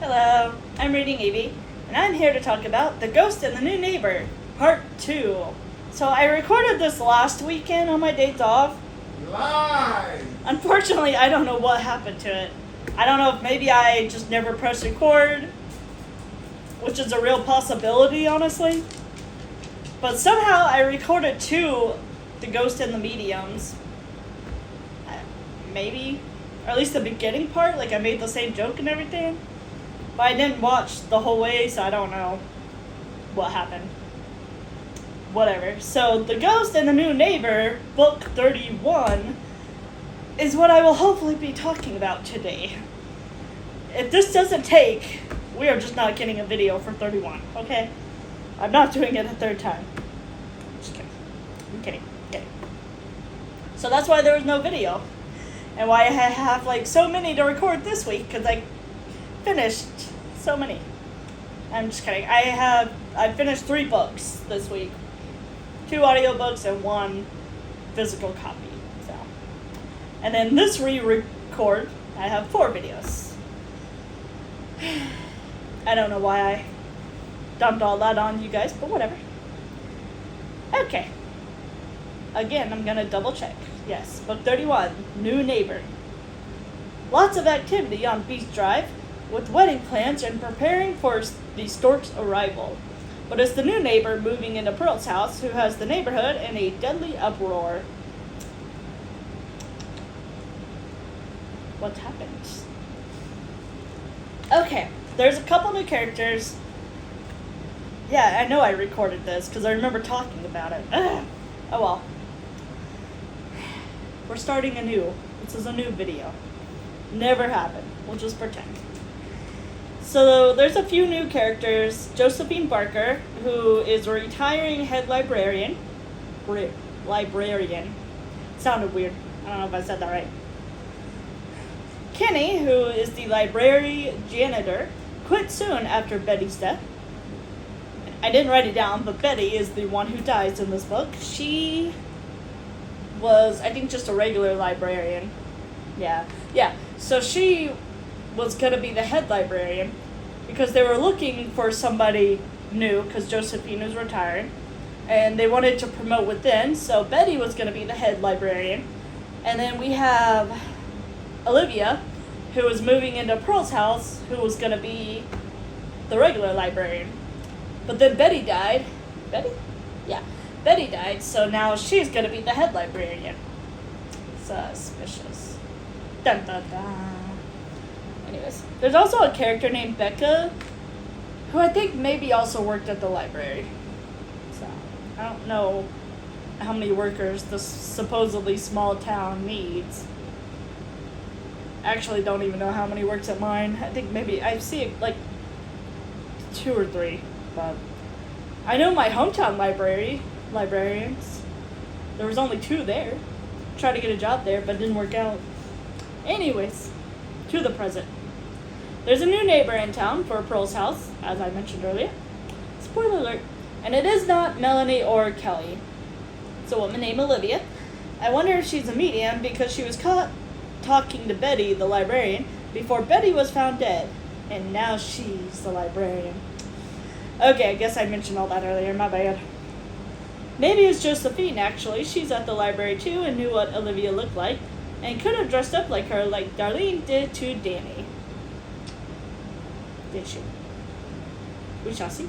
Hello, I'm reading Evie, and I'm here to talk about The Ghost and the New Neighbor, Part 2. So I recorded this last weekend on my days off. Live! Unfortunately, I don't know what happened to it. I don't know if maybe I just never pressed record, which is a real possibility, honestly. But somehow I recorded The Ghost and the Mediums. Maybe. Or at least the beginning part, like I made the same joke and everything. But I didn't watch the whole way, so I don't know what happened. Whatever. So, The Ghost and the New Neighbor, Book 31, is what I will hopefully be talking about today. If this doesn't take, we are just not getting a video for 31, okay? I'm not doing it a third time. Just kidding. I'm kidding. So that's why there was no video. And why I have like so many to record this week, because I finished so many. I'm just kidding. I finished 3 books this week. 2 audiobooks and 1 physical copy. So, and then this re-record, I have 4 videos. I don't know why I dumped all that on you guys, but whatever. Okay. Again, I'm gonna double check. Yes, book 31, New Neighbor. Lots of activity on Beast Drive, with wedding plans and preparing for the stork's arrival. But it's the new neighbor moving into Pearl's house who has the neighborhood in a deadly uproar. What happened? Okay, there's a couple new characters. Yeah, I know I recorded this because I remember talking about it. Ugh. Oh well. We're starting anew. This is a new video. Never happened. We'll just pretend. So there's a few new characters. Josephine Barker, who is a retiring head librarian. Librarian. Sounded weird. I don't know if I said that right. Kenny, who is the library janitor, quit soon after Betty's death. I didn't write it down, but Betty is the one who dies in this book. She was, I think, just a regular librarian. Yeah. So she was going to be the head librarian because they were looking for somebody new because Josephine was retiring. And they wanted to promote within, so Betty was going to be the head librarian. And then we have Olivia, who was moving into Pearl's house, who was going to be the regular librarian. But then Betty died. Betty? Yeah. Betty died, so now she's going to be the head librarian. Suspicious. Dun dun dun. Anyways, there's also a character named Becca, who I think maybe also worked at the library. So, I don't know how many workers this supposedly small town needs. Actually, don't even know how many works at mine. I think maybe I see like 2 or 3, but I know my hometown librarians. There was only 2 there. Tried to get a job there, but it didn't work out. Anyways, to the present. There's a new neighbor in town for Pearl's house, as I mentioned earlier. Spoiler alert. And it is not Melanie or Kelly. It's a woman named Olivia. I wonder if she's a medium because she was caught talking to Betty, the librarian, before Betty was found dead. And now she's the librarian. Okay, I guess I mentioned all that earlier, my bad. Maybe it's Josephine, actually. She's at the library too and knew what Olivia looked like, and could have dressed up like her like Darlene did to Danny. Did she? We shall see.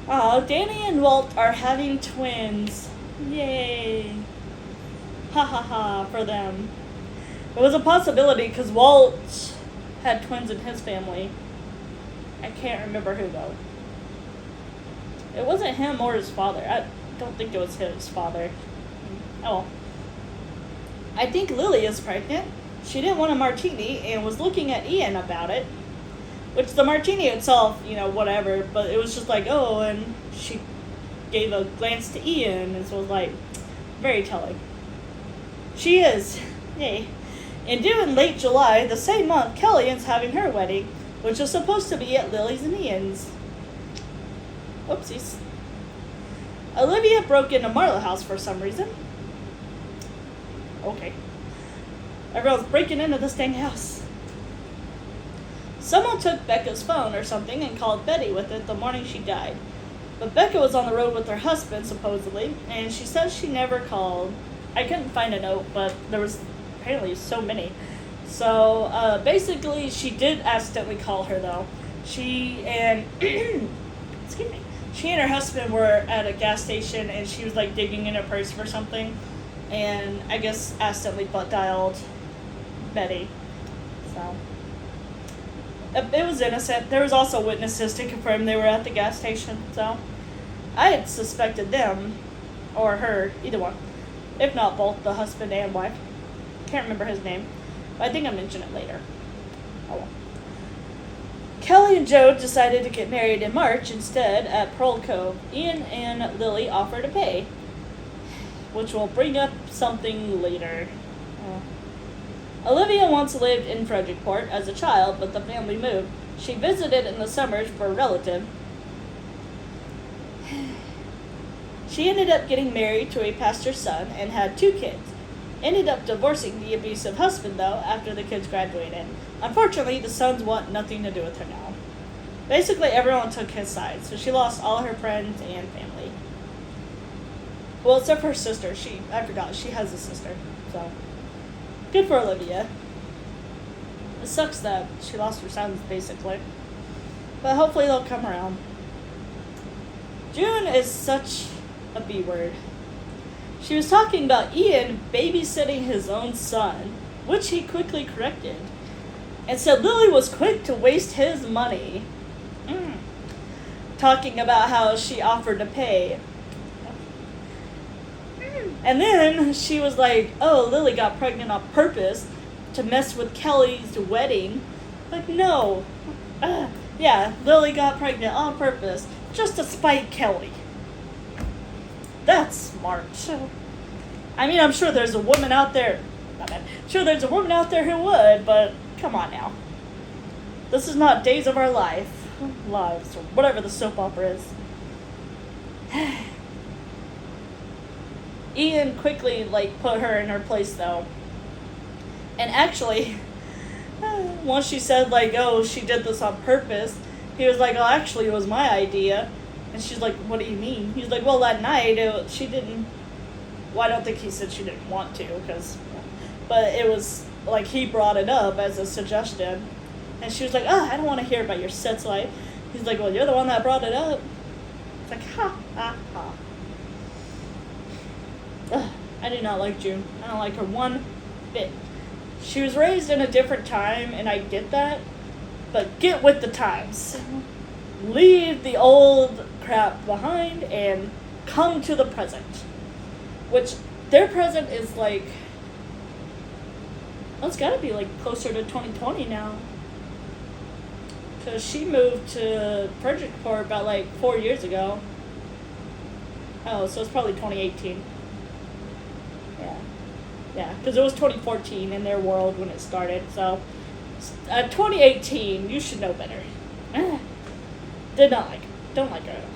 Oh, Danny and Walt are having twins. Yay. Ha ha ha for them. It was a possibility because Walt had twins in his family. I can't remember who though. It wasn't him or his father. I don't think it was his father. Oh. I think Lily is pregnant. She didn't want a martini and was looking at Ian about it. Which the martini itself, whatever. But it was just like, oh, and she gave a glance to Ian. And so it was like, very telling. She is. Yay. And due in late July, the same month, Kelly is having her wedding, which was supposed to be at Lily's and Ian's. Oopsies. Olivia broke into Marlow House for some reason. Okay. Everyone's breaking into this dang house. Someone took Becca's phone or something and called Betty with it the morning she died. But Becca was on the road with her husband, supposedly, and she says she never called. I couldn't find a note, but there was apparently so many. So, basically, she did accidentally call her, though. She and excuse me. She and her husband were at a gas station, and she was like digging in her purse for something, and I guess accidentally butt dialed Betty. So it was innocent. There was also witnesses to confirm they were at the gas station. So I had suspected them or her, either one, if not both, the husband and wife. Can't remember his name, but I think I mentioned it later. Oh well. Kelly and Joe decided to get married in March instead at Pearl Cove. Ian and Lily offered to pay, which will bring up something later. Olivia once lived in Frederickport as a child, but the family moved. She visited in the summers for a relative. She ended up getting married to a pastor's son and had 2 kids. Ended up divorcing the abusive husband, though, after the kids graduated. Unfortunately, the sons want nothing to do with her now. Basically, everyone took his side, so she lost all her friends and family. Well, except for her sister. I forgot, she has a sister, so good for Olivia. It sucks that she lost her sons, basically. But hopefully they'll come around. June is such a B word. She was talking about Ian babysitting his own son, which he quickly corrected, and said Lily was quick to waste his money. Talking about how she offered to pay. And then she was like, oh, Lily got pregnant on purpose to mess with Kelly's wedding. Like, no. Yeah, Lily got pregnant on purpose just to spite Kelly. That's smart. I mean, I'm sure there's a woman out there. Sure, there's a woman out there who would, but come on now. This is not Days of Our Lives, or whatever the soap opera is. Ian quickly, put her in her place, though. And actually, once she said, oh, she did this on purpose, he was like, oh, actually, it was my idea. And she's like, what do you mean? He's like, well, that night, she didn't... Well, I don't think he said she didn't want to, but it was, he brought it up as a suggestion. And she was like, oh, I don't want to hear about your sex life. He's like, well, you're the one that brought it up. It's like, ha, ha, ha. Ugh, I do not like June. I don't like her one bit. She was raised in a different time, and I get that, but get with the times. Leave the old crap behind and come to the present. Which, their present is well, it's gotta be closer to 2020 now. Because she moved to Frederickport about 4 years ago. Oh, so it's probably 2018. Yeah, because it was 2014 in their world when it started. So, 2018, you should know better. Did not like her. Don't like her at all.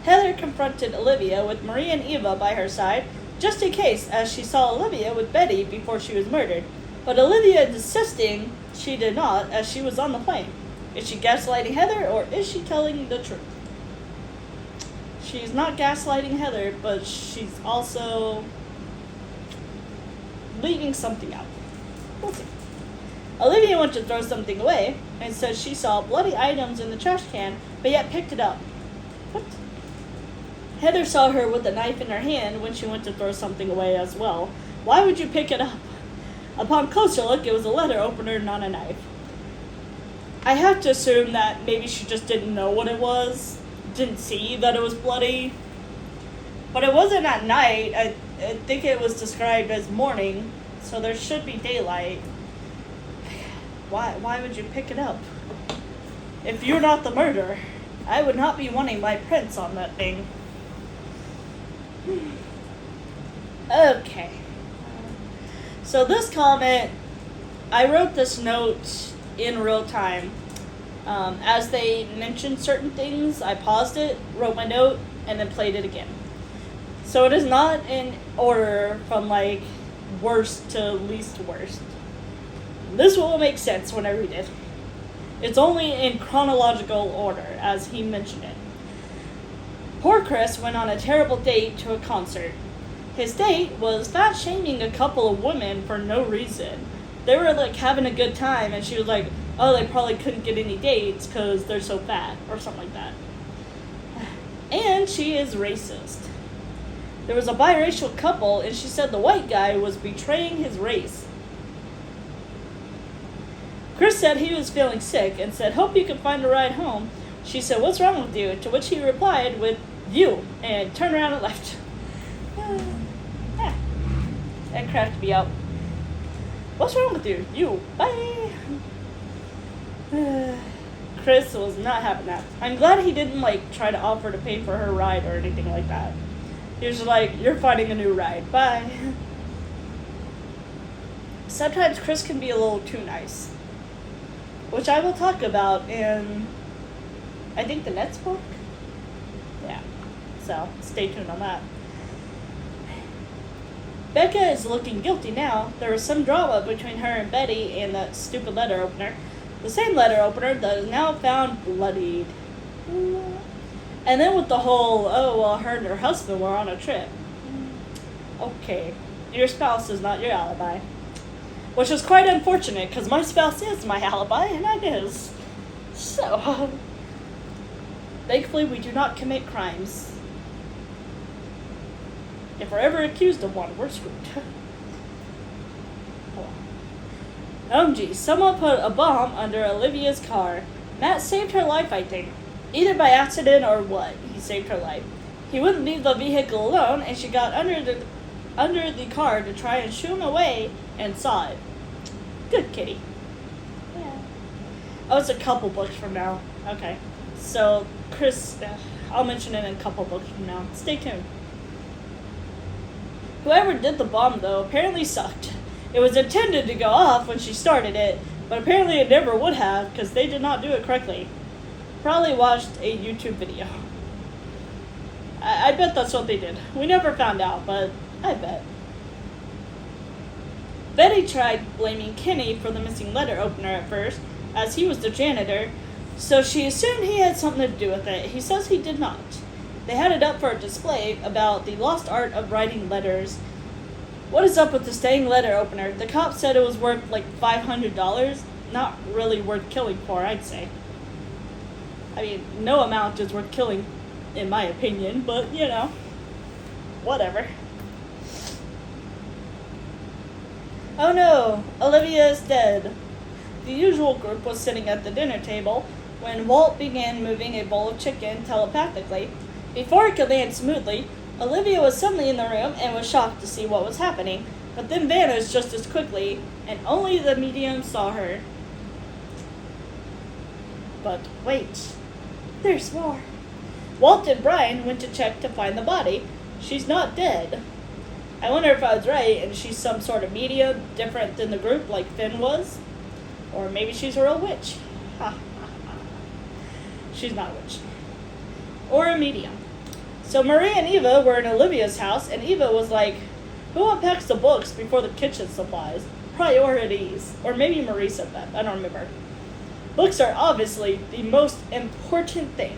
Heather confronted Olivia with Marie and Eva by her side, just in case, as she saw Olivia with Betty before she was murdered. But Olivia insisting she did not, as she was on the plane. Is she gaslighting Heather, or is she telling the truth? She's not gaslighting Heather, but she's also leaving something out. We'll see. Olivia went to throw something away, and said she saw bloody items in the trash can, but yet picked it up. What? Heather saw her with a knife in her hand when she went to throw something away as well. Why would you pick it up? Upon closer look, it was a letter opener, not a knife. I have to assume that maybe she just didn't know what it was, didn't see that it was bloody. But it wasn't at night. I think it was described as morning, so there should be daylight. Why would you pick it up? If you're not the murderer, I would not be wanting my prints on that thing. Okay. So this comment, I wrote this note in real time. As they mentioned certain things, I paused it, wrote my note, and then played it again. So it is not in order from worst to least worst. This will make sense when I read it. It's only in chronological order, as he mentioned it. Poor Chris went on a terrible date to a concert. His date was fat-shaming a couple of women for no reason. They were, like, having a good time, and she was like, oh, they probably couldn't get any dates because they're so fat, or something like that. And she is racist. There was a biracial couple, and she said the white guy was betraying his race. Chris said he was feeling sick and said, hope you can find a ride home. She said, what's wrong with you? To which he replied with, you, and turned around and left. That cracked me up. What's wrong with you? You, bye. Chris was not having that. I'm glad he didn't, like, try to offer to pay for her ride or anything like that. He was just like, you're finding a new ride, bye. Sometimes Chris can be a little too nice, which I will talk about in, I think, the next book. Yeah, so stay tuned on that. Becca is looking guilty now. There was some drama between her and Betty and that stupid letter opener. The same letter opener that is now found bloodied. And then with the whole, oh, well, her and her husband were on a trip. Okay, your spouse is not your alibi. Which is quite unfortunate, because my spouse is my alibi, and I is. So, thankfully we do not commit crimes. If we're ever accused of one, we're screwed. OMG, someone put a bomb under Olivia's car. Matt saved her life, I think. Either by accident or what, he saved her life. He wouldn't leave the vehicle alone, and she got under the car to try and shoo him away, and saw it. Good kitty. Yeah. Oh, it's a couple books from now. Okay. So, Chris, I'll mention it in a couple books from now. Stay tuned. Whoever did the bomb, though, apparently sucked. It was intended to go off when she started it, but apparently it never would have, because they did not do it correctly. Probably watched a YouTube video. I bet that's what they did. We never found out, but I bet. Betty tried blaming Kenny for the missing letter opener at first, as he was the janitor, so she assumed he had something to do with it. He says he did not. They had it up for a display about the lost art of writing letters. What is up with the staying letter opener? The cop said it was worth like $500. Not really worth killing for, I'd say. I mean, no amount is worth killing, in my opinion, but, you know, whatever. Oh no, Olivia is dead. The usual group was sitting at the dinner table when Walt began moving a bowl of chicken telepathically. Before it could land smoothly, Olivia was suddenly in the room and was shocked to see what was happening, but then vanished just as quickly, and only the medium saw her. But wait, there's more. Walt and Brian went to check to find the body. She's not dead. I wonder if I was right and she's some sort of medium different than the group like Finn was. Or maybe she's a real witch. Ha. She's not a witch. Or a medium. So Marie and Eva were in Olivia's house, and Eva was like, who unpacks the books before the kitchen supplies? Priorities. Or maybe Marie said that. I don't remember. Books are obviously the most important thing.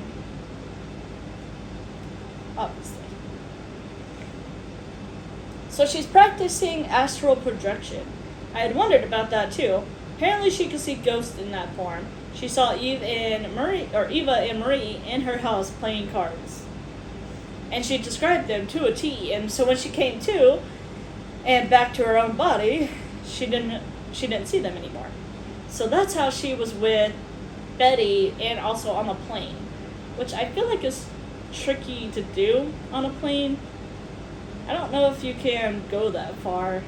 Obviously. So she's practicing astral projection. I had wondered about that too. Apparently she could see ghosts in that form. She saw Eva and Marie in her house playing cards. And she described them to a T, and so when she came to and back to her own body, she didn't see them anymore. So that's how she was with Betty and also on the plane, which I feel like is tricky to do on a plane. I don't know if you can go that far,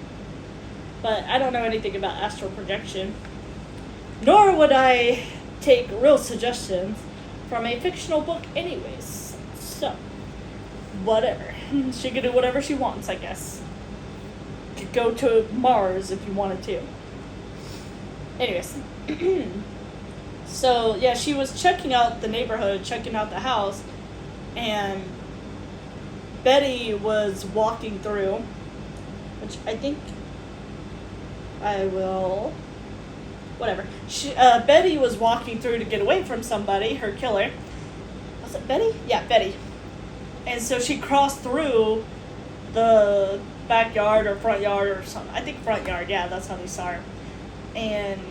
but I don't know anything about astral projection. Nor would I take real suggestions from a fictional book anyways. So, whatever. She could do whatever she wants, I guess. Could go to Mars if you wanted to. Anyways. So, yeah, she was checking out the neighborhood, checking out the house, and Betty was walking through, which I think I will whatever. Betty was walking through to get away from somebody, her killer. Was it Betty? Yeah, Betty. And so she crossed through the backyard or front yard or something. I think front yard, yeah, that's how they saw her. And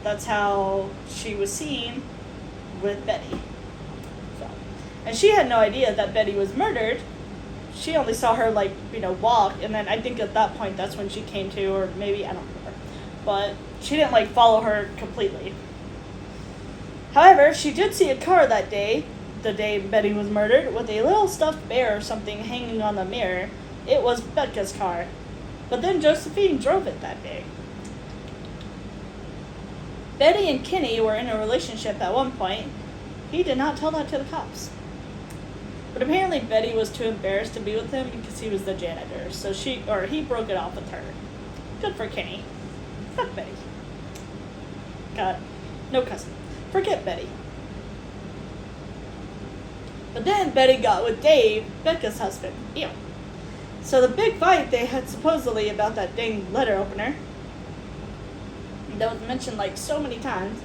that's how she was seen with Betty. So, and she had no idea that Betty was murdered. She only saw her, like, walk, and then I think at that point that's when she came to, or maybe, I don't remember. But she didn't, like, follow her completely. However, she did see a car that day, the day Betty was murdered, with a little stuffed bear or something hanging on the mirror. It was Becca's car. But then Josephine drove it that day. Betty and Kenny were in a relationship at one point. He did not tell that to the cops. But apparently Betty was too embarrassed to be with him because he was the janitor. So he broke it off with her. Good for Kenny. Fuck Betty. God. No cousin. Forget Betty. But then Betty got with Dave, Becca's husband. Ew. So the big fight they had supposedly about that dang letter opener, that was mentioned like so many times,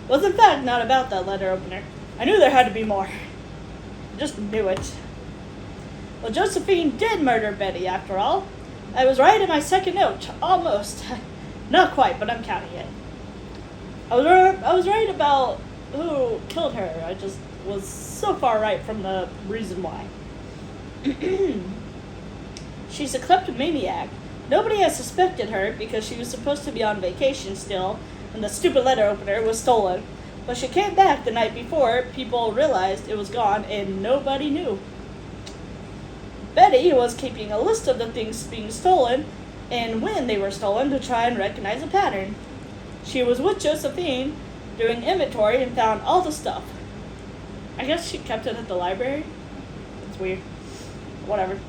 was in fact not about that letter opener. I knew there had to be more. Just knew it. Well, Josephine did murder Betty after all. I was right in my second note. Almost. Not quite, but I'm counting it. I was right about who killed her. I just was so far right from the reason why. She's a kleptomaniac. Nobody has suspected her because she was supposed to be on vacation still when the stupid letter opener was stolen. But she came back the night before people realized it was gone and nobody knew. Betty was keeping a list of the things being stolen and when they were stolen to try and recognize a pattern. She was with Josephine doing inventory and found all the stuff. I guess she kept it at the library. It's weird. Whatever.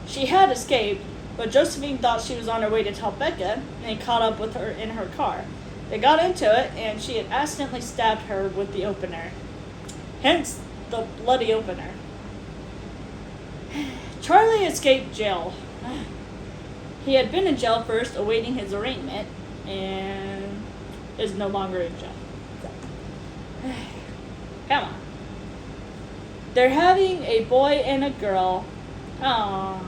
She had escaped, but Josephine thought she was on her way to tell Becca and caught up with her in her car. They got into it, and she had accidentally stabbed her with the opener. Hence, the bloody opener. Charlie escaped jail. He had been in jail first, awaiting his arraignment, and is no longer in jail. So. Come on. They're having a boy and a girl. Aww.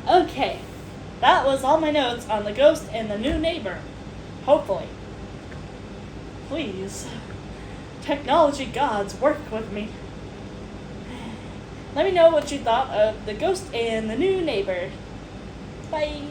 Okay. That was all my notes on the ghost and the new neighbor. Hopefully. Please. Technology gods, work with me. Let me know what you thought of the ghost and the new neighbor. Bye.